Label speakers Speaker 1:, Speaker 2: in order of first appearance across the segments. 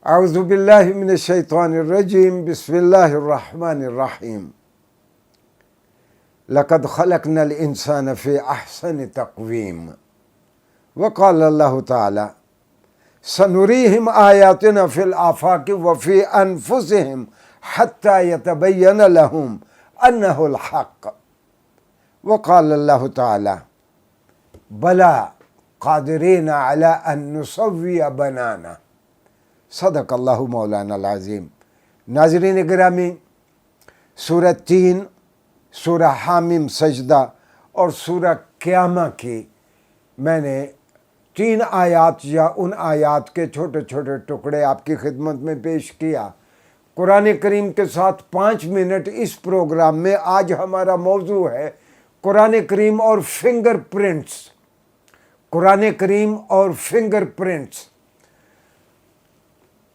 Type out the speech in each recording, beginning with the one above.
Speaker 1: اعوذ باللہ من الشیطان الرجیم بسم اللہ الرحمن الرحیم لقد خلقنا الانسان فی احسن تقویم وقال اللہ تعالی سنریہم آیاتنا فی الآفاق وفی انفسہم حتی یتبین لہم انہ الحق وقال اللہ تعالی بلا قادرین علی ان نسوی بنانا صدق اللہ مولانا العظیم۔ ناظرین گرامی، سورہ 3، سورہ حامیم سجدہ اور سورہ قیامہ کی میں نے 3 آیات یا ان آیات کے چھوٹے چھوٹے ٹکڑے آپ کی خدمت میں پیش کیا۔ قرآن کریم کے ساتھ 5 منٹ اس پروگرام میں آج ہمارا موضوع ہے قرآن کریم اور فنگر پرنٹس۔ قرآن کریم اور فنگر پرنٹس۔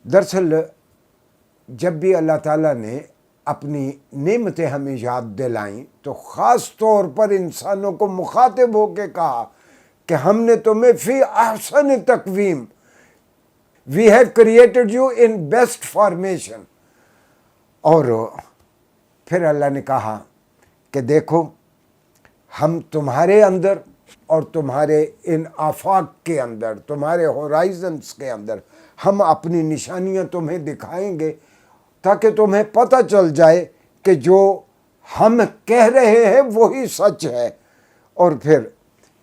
Speaker 1: دراصل جب بھی اللہ تعالیٰ نے اپنی نعمتیں ہمیں یاد دلائیں تو خاص طور پر انسانوں کو مخاطب ہو کے کہا کہ ہم نے تمہیں فی احسن تقویم، we have created you in best formation. اور پھر اللہ نے کہا کہ دیکھو ہم تمہارے اندر اور تمہارے ان آفاق کے اندر، تمہارے ہورائزنس کے اندر ہم اپنی نشانیاں تمہیں دکھائیں گے تاکہ تمہیں پتہ چل جائے کہ جو ہم کہہ رہے ہیں وہی سچ ہے۔ اور پھر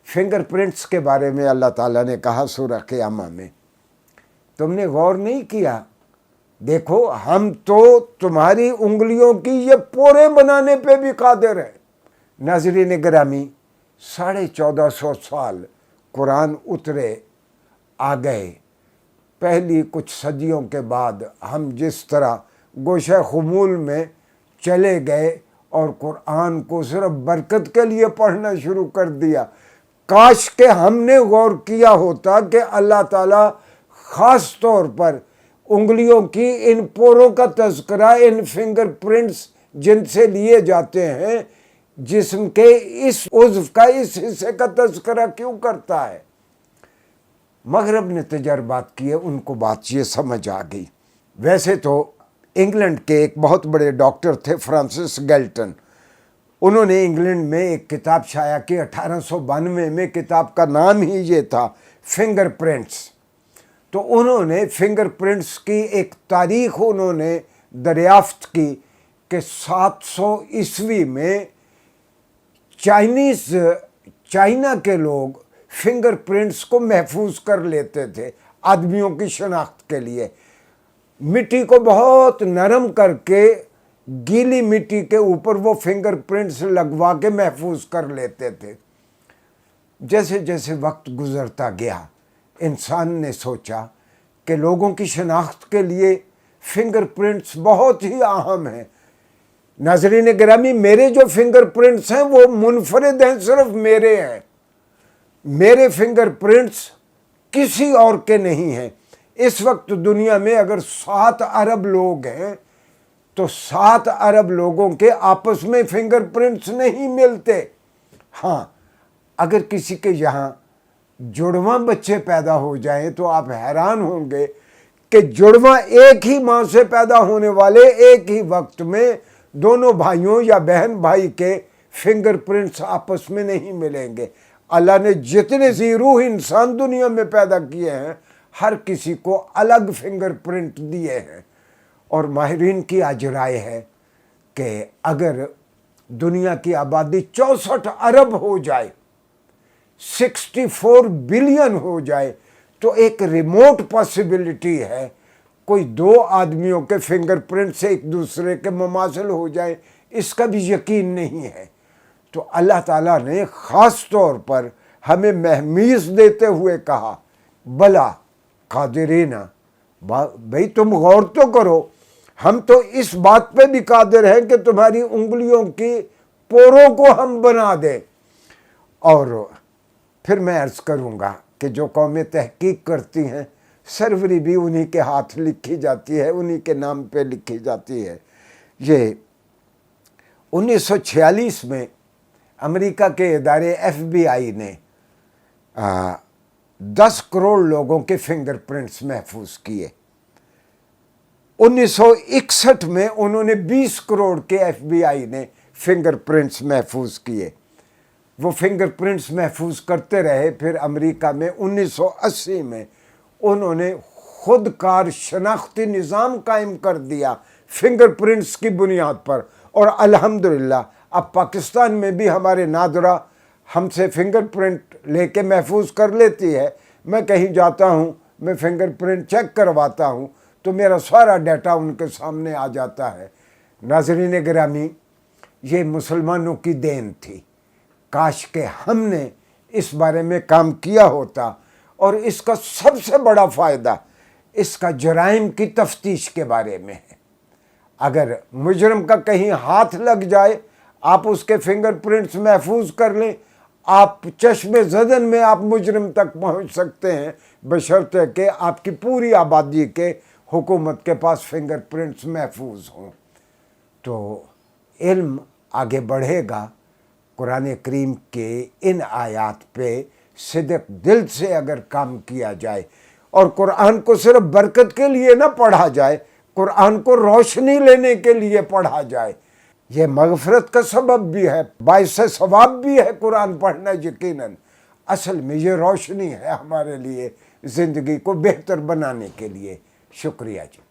Speaker 1: فنگر پرنٹس کے بارے میں اللہ تعالیٰ نے کہا سورہ قیامہ میں، تم نے غور نہیں کیا؟ دیکھو ہم تو تمہاری انگلیوں کی یہ پورے بنانے پہ بھی قادر ہیں۔ ناظرین گرامی، 1450 سال قرآن اترے آ گئے۔ پہلی کچھ صدیوں کے بعد ہم جس طرح گوشہ خمول میں چلے گئے اور قرآن کو صرف برکت کے لیے پڑھنا شروع کر دیا، کاش کہ ہم نے غور کیا ہوتا کہ اللہ تعالیٰ خاص طور پر انگلیوں کی ان پوروں کا تذکرہ، ان فنگر پرنٹس جن سے لیے جاتے ہیں، جسم کے اس عضو کا، اس حصے کا تذکرہ کیوں کرتا ہے؟ مغرب نے تجربات کیے، ان کو بات یہ سمجھ آ گئی۔ ویسے تو انگلینڈ کے ایک بہت بڑے ڈاکٹر تھے فرانسس گیلٹن، انہوں نے انگلینڈ میں ایک کتاب شائع کی 1892 میں، کتاب کا نام ہی یہ تھا فنگر پرنٹس۔ تو انہوں نے فنگر پرنٹس کی ایک تاریخ انہوں نے دریافت کی کہ 700 عیسوی میں چائنا کے لوگ فنگر پرنٹس کو محفوظ کر لیتے تھے آدمیوں کی شناخت کے لیے۔ مٹی کو بہت نرم کر کے گیلی مٹی کے اوپر وہ فنگر پرنٹس لگوا کے محفوظ کر لیتے تھے۔ جیسے جیسے وقت گزرتا گیا، انسان نے سوچا کہ لوگوں کی شناخت کے لیے فنگر پرنٹس بہت ہی اہم ہیں۔ ناظرین گرامی، میرے جو فنگر پرنٹس ہیں وہ منفرد ہیں، صرف میرے ہیں۔ میرے فنگر پرنٹس کسی اور کے نہیں ہیں۔ اس وقت دنیا میں اگر 7 ارب لوگ ہیں تو 7 ارب لوگوں کے آپس میں فنگر پرنٹس نہیں ملتے۔ ہاں، اگر کسی کے یہاں جڑواں بچے پیدا ہو جائیں تو آپ حیران ہوں گے کہ جڑواں ایک ہی ماں سے پیدا ہونے والے ایک ہی وقت میں دونوں بھائیوں یا بہن بھائی کے فنگر پرنٹس آپس میں نہیں ملیں گے۔ اللہ نے جتنے ذی روح انسان دنیا میں پیدا کیے ہیں، ہر کسی کو الگ فنگر پرنٹ دیے ہیں۔ اور ماہرین کی آج رائے ہے کہ اگر دنیا کی آبادی 64 ارب ہو جائے، 64 بلین ہو جائے، تو ایک ریموٹ پاسبلٹی ہے کوئی 2 آدمیوں کے فنگر پرنٹ سے ایک دوسرے کے مماثل ہو جائے، اس کا بھی یقین نہیں ہے۔ تو اللہ تعالیٰ نے خاص طور پر ہمیں مہمیز دیتے ہوئے کہا بلا قادرین، بھئی تم غور تو کرو، ہم تو اس بات پہ بھی قادر ہیں کہ تمہاری انگلیوں کی پوروں کو ہم بنا دیں۔ اور پھر میں عرض کروں گا کہ جو قومیں تحقیق کرتی ہیں، سروری بھی انہی کے ہاتھ لکھی جاتی ہے، انہی کے نام پہ لکھی جاتی ہے۔ یہ 1946 میں امریکہ کے ادارے FBI نے 10 کروڑ لوگوں کے فنگر پرنٹس محفوظ کیے۔ 1961 میں انہوں نے 20 کروڑ کے FBI نے فنگر پرنٹس محفوظ کیے. وہ فنگر پرنٹس محفوظ کرتے رہے. پھر امریکہ میں 1980 میں انہوں نے خود کار شناختی نظام قائم کر دیا فنگر پرنٹس کی بنیاد پر. اور الحمدللہ اب پاکستان میں بھی ہمارے نادرہ ہم سے فنگر پرنٹ لے کے محفوظ کر لیتی ہے. میں کہیں جاتا ہوں، میں فنگر پرنٹ چیک کرواتا ہوں تو میرا سارا ڈیٹا ان کے سامنے آ جاتا ہے. ناظرین گرامی، یہ مسلمانوں کی دین تھی. کاش کہ ہم نے اس بارے میں کام کیا ہوتا. اور اس کا سب سے بڑا فائدہ اس کا جرائم کی تفتیش کے بارے میں ہے. اگر مجرم کا کہیں ہاتھ لگ جائے، آپ اس کے فنگر پرنٹس محفوظ کر لیں، آپ چشم زدن میں آپ مجرم تک پہنچ سکتے ہیں، بشرطے کہ آپ کی پوری آبادی کے حکومت کے پاس فنگر پرنٹس محفوظ ہوں. تو علم آگے بڑھے گا. قرآن کریم کے ان آیات پہ صدق دل سے اگر کام کیا جائے اور قرآن کو صرف برکت کے لیے نہ پڑھا جائے، قرآن کو روشنی لینے کے لیے پڑھا جائے. یہ مغفرت کا سبب بھی ہے، باعث ثواب بھی ہے قرآن پڑھنا. یقیناً اصل میں یہ روشنی ہے ہمارے لیے زندگی کو بہتر بنانے کے لیے. شکریہ جی.